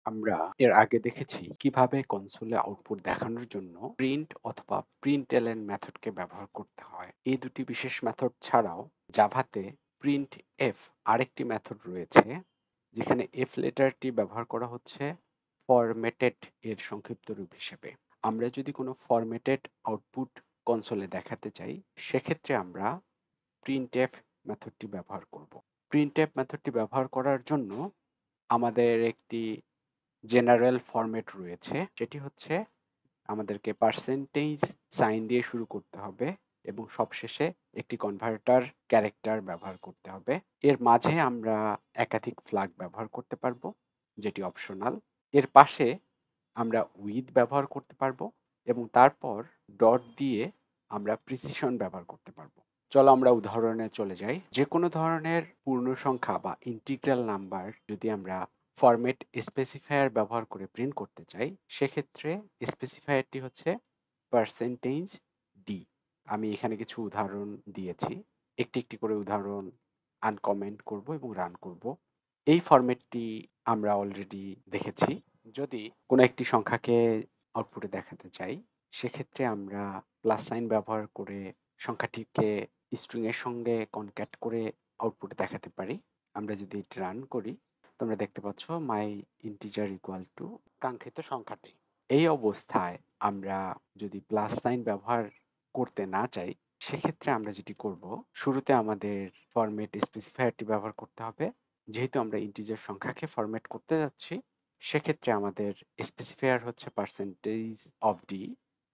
আমরা এর আগে দেখেছি কিভাবে কনসোলে আউটপুট দেখানোর জন্য প্রিন্ট অথবা প্রিন্টএলএন মেথডকে ব্যবহার করতে হয়। এই দুটি বিশেষ মেথড ছাড়াও জাভাতে প্রিন্ট এফ আরেকটি মেথড রয়েছে, যেখানে এফ লেটারটি ব্যবহার করা হচ্ছে ফরম্যাটেড এর সংক্ষিপ্ত রূপ হিসেবে। আমরা যদি কোনো ফরম্যাটেড আউটপুট কনসোলে দেখাতে চাই, সেক্ষেত্রে আমরা প্রিন্টএফ মেথডটি ব্যবহার করব। প্রিন্টএফ মেথডটি ব্যবহার করার জন্য আমাদের একটি জেনারেল ফরম্যাট রয়েছে, সেটি হচ্ছে আমাদেরকে পার্সেন্টেজ সাইন দিয়ে শুরু করতে হবে এবং সবশেষে একটি কনভার্টার ক্যারেক্টার ব্যবহার করতে হবে। এর মাঝে আমরা একাধিক ফ্ল্যাগ ব্যবহার করতে পারবো, যেটি অপশনাল। এর পাশে আমরা উইথ ব্যবহার করতে পারবো এবং তারপর ডট দিয়ে আমরা প্রিসিশন ব্যবহার করতে পারবো। চলো আমরা উদাহরণে চলে যাই। যে কোনো ধরনের পূর্ণ সংখ্যা বা ইন্টিগ্রাল নাম্বার যদি আমরা ফরম্যাট স্পেসিফায়ার ব্যবহার করে প্রিন্ট করতে চাই, সেক্ষেত্রে স্পেসিফায়ারটি হচ্ছে পার্সেন্টেজ ডি। আমি এখানে কিছু উদাহরণ দিয়েছি, একটি একটি করে উদাহরণ আনকমেন্ট করব এবং রান করব। এই ফরম্যাটটি আমরা অলরেডি দেখেছি। যদি কোনো একটি সংখ্যাকে আউটপুটে দেখাতে চাই, সেক্ষেত্রে আমরা প্লাস সাইন ব্যবহার করে সংখ্যাটিকে স্ট্রিং এর সঙ্গে কনক্যাট করে আউটপুটে দেখাতে পারি। আমরা যদি এটি রান করি, তোমরা দেখতে পাচ্ছ মাই ইন্টিজার ইকুয়াল টু কাঙ্ক্ষিত সংখ্যাটি। এই অবস্থায় আমরা যদি প্লাস সাইন ব্যবহার করতে না চাই, সেক্ষেত্রে আমরা যেটি করব, শুরুতে আমাদের ফরম্যাট স্পেসিফায়ারটি ব্যবহার করতে হবে। যেহেতু আমরা ইন্টিজার সংখ্যাকে ফরম্যাট করতে যাচ্ছি, সেক্ষেত্রে আমাদের স্পেসিফায়ার হচ্ছে পার্সেন্টেজ অফ ডি।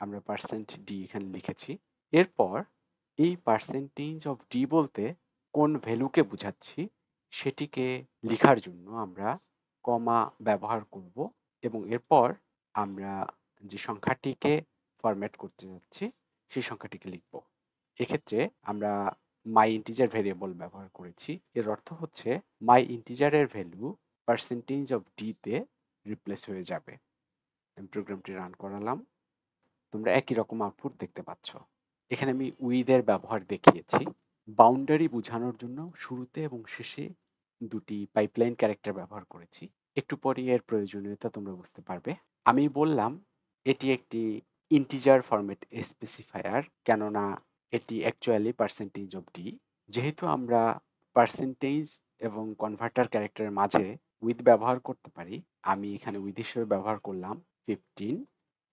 আমরা পার্সেন্ট ডি এখানে লিখেছি। এরপর এই পার্সেন্টেজ অফ ডি বলতে কোন ভ্যালুকে বোঝাচ্ছি সেটিকে লিখার জন্য আমরা কমা ব্যবহার করব এবং এরপর আমরা যে সংখ্যাটিকে ফরম্যাট করতে যাচ্ছি সেই সংখ্যাটিকে লিখব। এক্ষেত্রে আমরা মাই ইন্টিজার ভেরিয়েবল ব্যবহার করেছি। এর অর্থ হচ্ছে মাই ইন্টিজারের ভ্যালু পার্সেন্টেজ অফ ডি তে রিপ্লেস হয়ে যাবে। আমি প্রোগ্রামটি রান করালাম, তোমরা একই রকম আউটপুট দেখতে পাচ্ছ। এখানে আমি উইথ এর ব্যবহার দেখিয়েছি। বাউন্ডারি বোঝানোর জন্য শুরুতে এবং শেষে দুটি পাইপলাইন ক্যারেক্টার ব্যবহার করেছি। একটু পরে এর প্রয়োজনীয়তা তোমরা বুঝতে পারবে। আমি বললাম এটি একটি ইন্টিজার ফরম্যাট স্পেসিফায়ার, কেননা এটি অ্যাকচুয়ালি পার্সেন্টেজ অফ ডি। যেহেতু আমরা পার্সেন্টেজ এবং কনভার্টার ক্যারেক্টারের মাঝে উইথ ব্যবহার করতে পারি, আমি এখানে উইথ হিসেবে ব্যবহার করলাম 15।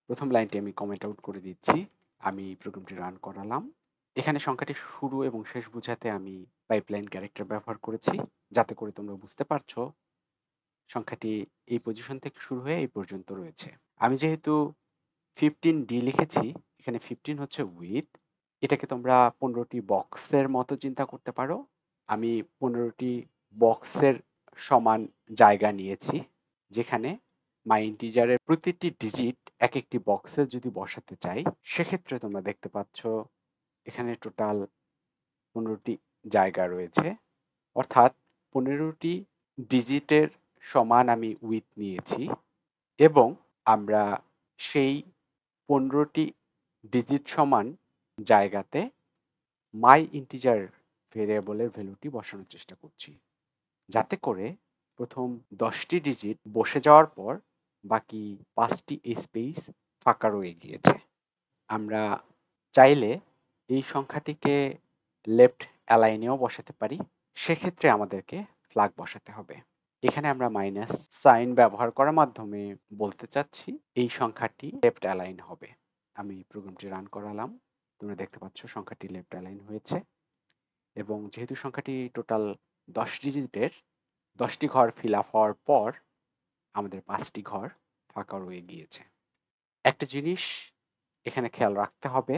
প্রথম লাইনটি আমি কমেন্ট আউট করে দিচ্ছি। আমি প্রোগ্রামটি রান করালাম। এখানে সংখ্যাটি শুরু এবং শেষ বোঝাতে আমি পাইপলাইন ক্যারেক্টার ব্যবহার করেছি, যাতে করে তোমরা বুঝতে পারছো সংখ্যাটি এই পজিশন থেকে শুরু হয়ে এই পর্যন্ত রয়েছে। আমি যেহেতু 15D লিখেছি, এখানে 15 হচ্ছে উইথ। এটাকে তোমরা 15টি বক্সের মতো চিন্তা করতে পারো। আমি 15টি বক্সের সমান জায়গা নিয়েছি, যেখানে মাই ইন্টিজারের প্রতিটি ডিজিট এক একটি বক্সে যদি বসাতে চাই, সেক্ষেত্রে তোমরা দেখতে পাচ্ছ এখানে টোটাল 15টি জায়গা রয়েছে। অর্থাৎ 15টি ডিজিটের সমান আমি উইথ নিয়েছি এবং আমরা সেই 15টি ডিজিট সমান জায়গাতে মাই ইন্টিজার ভেরিয়েবলের ভ্যালুটি বসানোর চেষ্টা করছি, যাতে করে প্রথম 10টি ডিজিট বসে যাওয়ার পর বাকি 5টি স্পেস ফাঁকা রয়ে গিয়েছে। আমরা চাইলে এই সংখ্যাটিকে লেফট অ্যালাইনেও বসাতে পারি। সেক্ষেত্রে আমাদেরকে ফ্ল্যাগ বসাতে হবে। এখানে আমরা মাইনাস সাইন ব্যবহার করার মাধ্যমে বলতে চাচ্ছি এই সংখ্যাটি লেফট অ্যালাইন হবে। আমি প্রোগ্রামটি রান করালাম, তোমরা দেখতে পাচ্ছ সংখ্যাটি লেফট অ্যালাইন হয়েছে এবং যেহেতু সংখ্যাটি টোটাল 10 ডিজিটের, 10টি ঘর ফিল আপ হওয়ার পর আমাদের 5টি ঘর ফাঁকা রয়ে গিয়েছে। একটা জিনিস এখানে খেয়াল রাখতে হবে,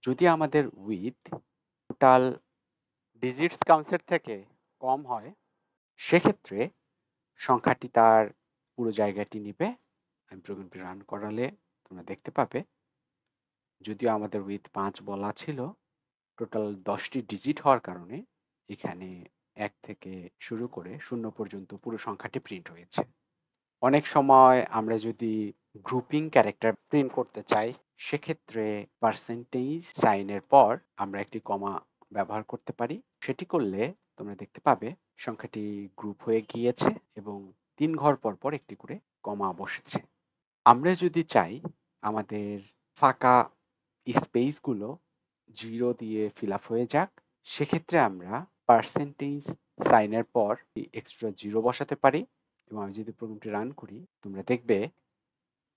যদি আমাদের উইথ টোটাল ডিজিটস কাউন্টের থেকে কম হয়, সেক্ষেত্রে সংখ্যাটি তার পুরো জায়গাটি নিবে। আমি প্রোগ্রামটি রান করালে তোমরা দেখতে পাবে, যদিও আমাদের উইথ 5 বলা ছিল, টোটাল 10টি ডিজিট হওয়ার কারণে এখানে 1 থেকে শুরু করে 0 পর্যন্ত পুরো সংখ্যাটি প্রিন্ট হয়েছে। অনেক সময় আমরা যদি গ্রুপিং ক্যারেক্টার প্রিন্ট করতে চাই, সেক্ষেত্রে পার্সেন্টেজ সাইনের পর আমরা একটি কমা ব্যবহার করতে পারি। সেটি করলে তোমরা দেখতে পাবে সংখ্যাটি গ্রুপ হয়ে গিয়েছে এবং 3 ঘর পর পর একটি করে কমা বসেছে। আমরা যদি চাই আমাদের ফাঁকা স্পেসগুলো 0 দিয়ে ফিল আপ হয়ে যাক, সেক্ষেত্রে আমরা পার্সেন্টেজ সাইনের পর এক্সট্রা 0 বসাতে পারি এবং আমি যদি প্রোগ্রামটি রান করি, তোমরা দেখবে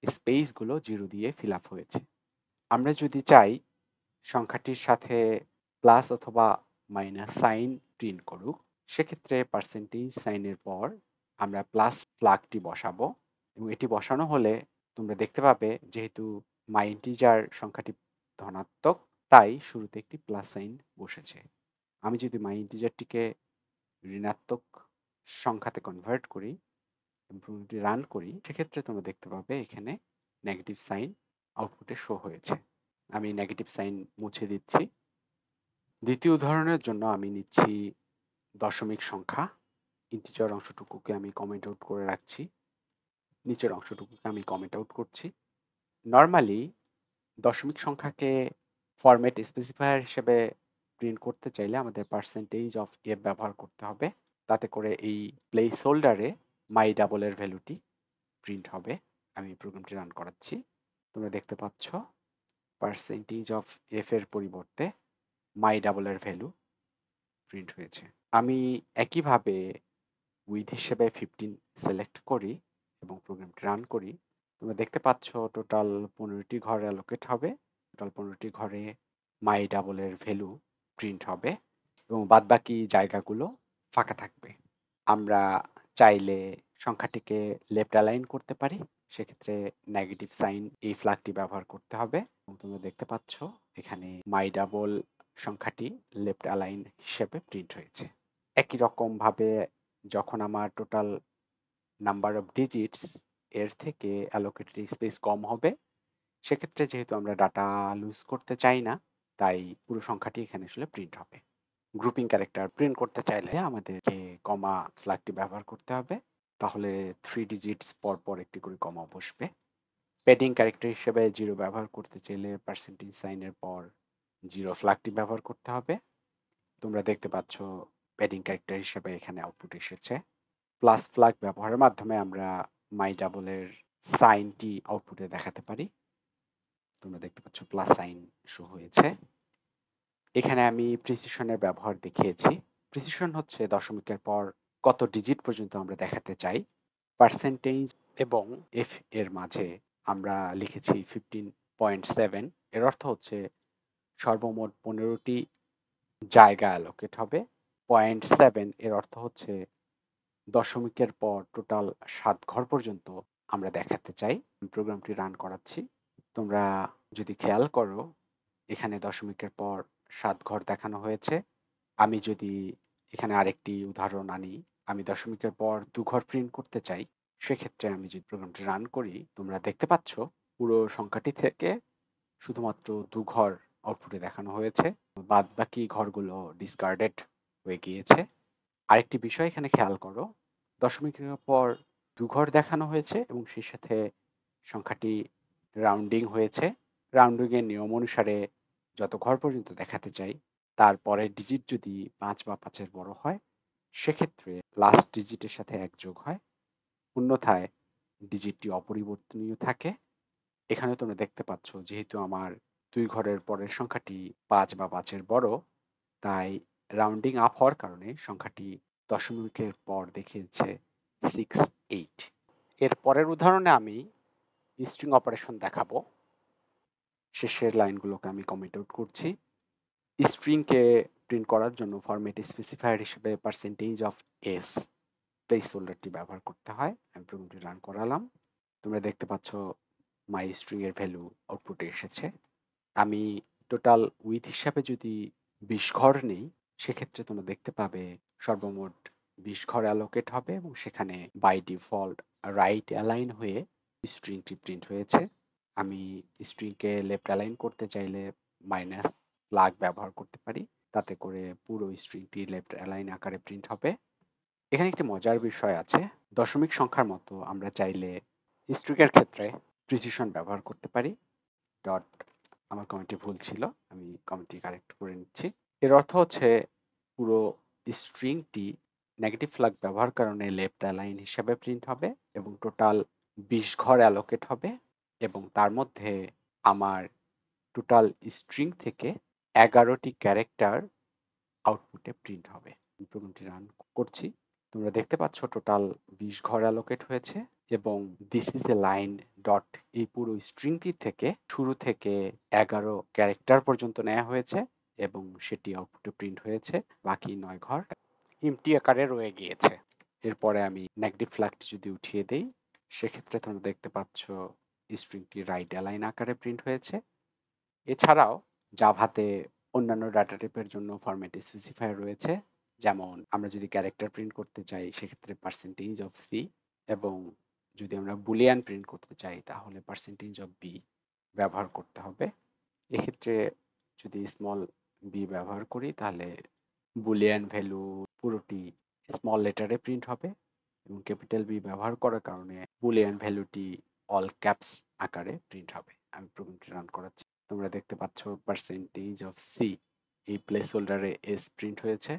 স্পেসগুলো 0 দিয়ে ফিল আপ হয়েছে। আমরা যদি চাই সংখ্যাটির সাথে প্লাস অথবা মাইনাস সাইন প্রিন্ট করুক, সেক্ষেত্রে পার্সেন্টেজ সাইনের পর আমরা প্লাস ফ্ল্যাগটি বসাবো এবং এটি বসানো হলে তোমরা দেখতে পাবে যেহেতু মাই ইন্টিজার সংখ্যাটি ধনাত্মক, তাই শুরুতে একটি প্লাস সাইন বসেছে। আমি যদি মাই ইন্টিজারটিকে ঋণাত্মক সংখ্যাতে কনভার্ট করি এবং প্রোগ্রামটি রান করি, সেক্ষেত্রে তোমরা দেখতে পাবে এখানে নেগেটিভ সাইন আউটপুটে শো হয়েছে। আমি নেগেটিভ সাইন মুছে দিচ্ছি। দ্বিতীয় উদাহরণের জন্য আমি নিচ্ছি দশমিক সংখ্যা। ইন্টিজার অংশটুকুকে আমি কমেন্ট আউট করে রাখছি, নিচের অংশটুকুকে আমি কমেন্ট আউট করছি। নর্মালি দশমিক সংখ্যাকে ফরম্যাট স্পেসিফায়ার হিসেবে প্রিন্ট করতে চাইলে আমাদের পার্সেন্টেজ অফ এফ ব্যবহার করতে হবে, তাতে করে এই প্লেস হোল্ডারে মাই ডাবলের ভ্যালুটি প্রিন্ট হবে। আমি প্রোগ্রামটি রান করাচ্ছি, তোমরা দেখতে পাচ্ছ পার্সেন্টেজ অফ এফ এর পরিবর্তে মাই ডাবলের ভ্যালু প্রিন্ট হয়েছে। আমি একইভাবে উইথ হিসেবে 15 সিলেক্ট করি এবং প্রোগ্রামটি রান করি। তোমরা দেখতে পাচ্ছ টোটাল 15টি ঘর অ্যালোকেট হবে। টোটাল 15টি ঘরে মাই ডাবলের ভ্যালু প্রিন্ট হবে এবং বাদবাকি জায়গাগুলো ফাঁকা থাকবে। আমরা চাইলে সংখ্যাটিকে লেফট অ্যালাইন করতে পারি, সেক্ষেত্রে নেগেটিভ সাইন এই ফ্ল্যাগটি ব্যবহার করতে হবে এবং তোমরা দেখতে পাচ্ছ এখানে মাই ডাবল সংখ্যাটি লেফট অ্যালাইন হিসেবে প্রিন্ট হয়েছে। একই রকম ভাবে যখন আমার টোটাল নাম্বার অফ ডিজিটস এর থেকে অ্যালোকেটেড স্পেস কম হবে, সেক্ষেত্রে যেহেতু আমরা ডাটা লুজ করতে চাই না, তাই পুরো সংখ্যাটি এখানে আসলে প্রিন্ট হবে। গ্রুপিং ক্যারেক্টার প্রিন্ট করতে চাইলে আমাদেরকে কমা ফ্ল্যাগটি ব্যবহার করতে হবে, তাহলে 3 ডিজিটস পর পর একটি করে কমা বসবে। প্যাডিং ক্যারেক্টার হিসেবে 0 ব্যবহার করতে চাইলে পার্সেন্টেজ সাইনের পর 0 ফ্ল্যাগটি ব্যবহার করতে হবে। তোমরা দেখতে পাচ্ছ প্যাডিং ক্যারেক্টার হিসেবে এখানে আউটপুট এসেছে। প্লাস ফ্ল্যাগ ব্যবহারের মাধ্যমে আমরা মাই ডাবলের সাইনটি আউটপুটে দেখাতে পারি। তোমরা দেখতে পাচ্ছ প্লাস সাইন শো হয়েছে। এখানে আমি প্রিসিশনের ব্যবহার দেখিয়েছি। প্রিসিশন হচ্ছে দশমিকের পর কত ডিজিট পর্যন্ত আমরা দেখাতে চাই। পার্সেন্টেজ এবং এফ এর মাঝে আমরা লিখেছি 15.7। এর অর্থ হচ্ছে সর্বমোট 15টি জায়গা অ্যালোকেট হবে। 0.7 এর অর্থ হচ্ছে দশমিকের পর টোটাল 7 ঘর পর্যন্ত আমরা দেখাতে চাই। প্রোগ্রামটি রান করাচ্ছি। তোমরা যদি খেয়াল করো এখানে দশমিকের পর 7 ঘর দেখানো হয়েছে। আমি যদি এখানে আরেকটি উদাহরণ আনি, আমি দশমিকের পর 2 ঘর প্রিন্ট করতে চাই, সেক্ষেত্রে আমি যদি প্রোগ্রামটি রান করি, তোমরা দেখতে পাচ্ছ পুরো সংখ্যাটি থেকে শুধুমাত্র 2 ঘর আউটপুটে দেখানো হয়েছে, বাদ বাকি ঘরগুলো ডিসকার্ডেড হয়ে গিয়েছে। আরেকটি বিষয় এখানে খেয়াল করো, দশমিকের পর 2 ঘর দেখানো হয়েছে এবং সেই সাথে সংখ্যাটি রাউন্ডিং হয়েছে। রাউন্ডিং এর নিয়ম অনুসারে যত ঘর পর্যন্ত দেখাতে চাই তার পরের ডিজিট যদি 5 বা 5-এর বড় হয়, সেক্ষেত্রে লাস্ট ডিজিটের সাথে 1 যোগ হয়, অন্যথায় ডিজিটটি অপরিবর্তনীয় থাকে। এখানে তোমরা দেখতে পাচ্ছ যেহেতু আমার 2 ঘরের পরের সংখ্যাটি 5 বা 5-এর বড়, তাই রাউন্ডিং আপ হওয়ার কারণে সংখ্যাটি দশমিকের পর দেখিয়েছে 68। এর পরের উদাহরণে আমি স্ট্রিং অপারেশন দেখাবো। শেষের লাইনগুলোকে আমি কমেন্ট আউট করছি। স্ট্রিংকে প্রিন্ট করার জন্য ফরম্যাট স্পেসিফায়ার হিসেবে পার্সেন্টেজ অফ এস প্লেস হোল্ডারটি ব্যবহার করতে হয়। আমি প্রোগ্রামটি রান করালাম। তোমরা দেখতে পাচ্ছ মাই স্ট্রিং এর ভ্যালু আউটপুটে এসেছে। আমি টোটাল উইথ হিসাবে যদি 20 ঘর নেই, সেক্ষেত্রে তোমরা দেখতে পাবে সর্বমোট 20 ঘর অ্যালোকেট হবে এবং সেখানে বাই ডিফল্ট রাইট অ্যালাইন হয়ে স্ট্রিংটি প্রিন্ট হয়েছে। আমি স্ট্রিংকে লেফট অ্যালাইন করতে চাইলে মাইনাস ফ্ল্যাগ ব্যবহার করতে পারি, তাতে করে পুরো স্ট্রিংটি লেফট অ্যালাইন আকারে প্রিন্ট হবে। এখানে একটি মজার বিষয় আছে, দশমিক সংখ্যার মতো আমরা চাইলে স্ট্রিং এর ক্ষেত্রে প্রিসিশন ব্যবহার করতে পারি। ডট, আমার কমেন্টে ভুল ছিল, আমি কমেন্টটি কারেক্ট করে নিচ্ছি। এর অর্থ হচ্ছে পুরো স্ট্রিংটি নেগেটিভ ফ্ল্যাগ ব্যবহার কারণে লেফট অ্যালাইন হিসাবে প্রিন্ট হবে এবং টোটাল 20 ঘর অ্যালোকেট হবে এবং তার মধ্যে আমার টোটাল স্ট্রিং থেকে 11টি ক্যারেক্টার আউটপুটে প্রিন্ট হবে। প্রোগ্রামটি রান করছি। তোমরা দেখতে পাচ্ছ টোটাল 20 ঘর অ্যালোকেট হয়েছে এবং this is a line dot এই পুরো স্ট্রিংটি থেকে শুরু থেকে 11 ক্যারেক্টার পর্যন্ত নেওয়া হয়েছে এবং সেটি আউটপুটে প্রিন্ট হয়েছে। বাকি 9 ঘর এমটি আকারে রয়ে গিয়েছে। এরপরে আমি নেগেটিভ ফ্ল্যাগটি যদি উঠিয়ে দেই, সেক্ষেত্রে তোমরা দেখতে পাচ্ছ স্ট্রিংটি রাইট অ্যালাইন আকারে প্রিন্ট হয়েছে। এছাড়াও জাভাতে অন্যান্য ডাটা টাইপের জন্য ফরম্যাট স্পেসিফায়ার রয়েছে, যেমন আমরা যদি ক্যারেক্টার প্রিন্ট করতে চাই সেক্ষেত্রে পার্সেন্টেজ অফ সি, এবং যদি আমরা বুলিয়ান প্রিন্ট করতে চাই তাহলে পার্সেন্টেজ অফ বি ব্যবহার করতে হবে। এক্ষেত্রে যদি স্মল বি ব্যবহার করি তাহলে বুলিয়ান ভ্যালু পুরোটি স্মল লেটারে প্রিন্ট হবে এবং ক্যাপিটাল বি ব্যবহার করার কারণে বুলিয়ান ভ্যালুটি অল ক্যাপস আকারে প্রিন্ট হবে। আমি প্রোগ্রামটি রান করাচ্ছি। তোমরা দেখতে পাচ্ছ পার্সেন্টেজ অফ সি এই প্লেস হোল্ডারে এস প্রিন্ট হয়েছে,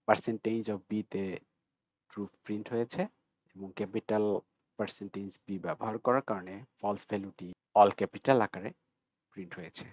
পার্সেন্টেজ অফ বি তে ট্রু প্রিন্ট হয়েছে এবং ক্যাপিটাল পার্সেন্টেজ বি ব্যবহার করার কারণে ফলস ভ্যালুটি অল ক্যাপিটাল আকারে প্রিন্ট হয়েছে।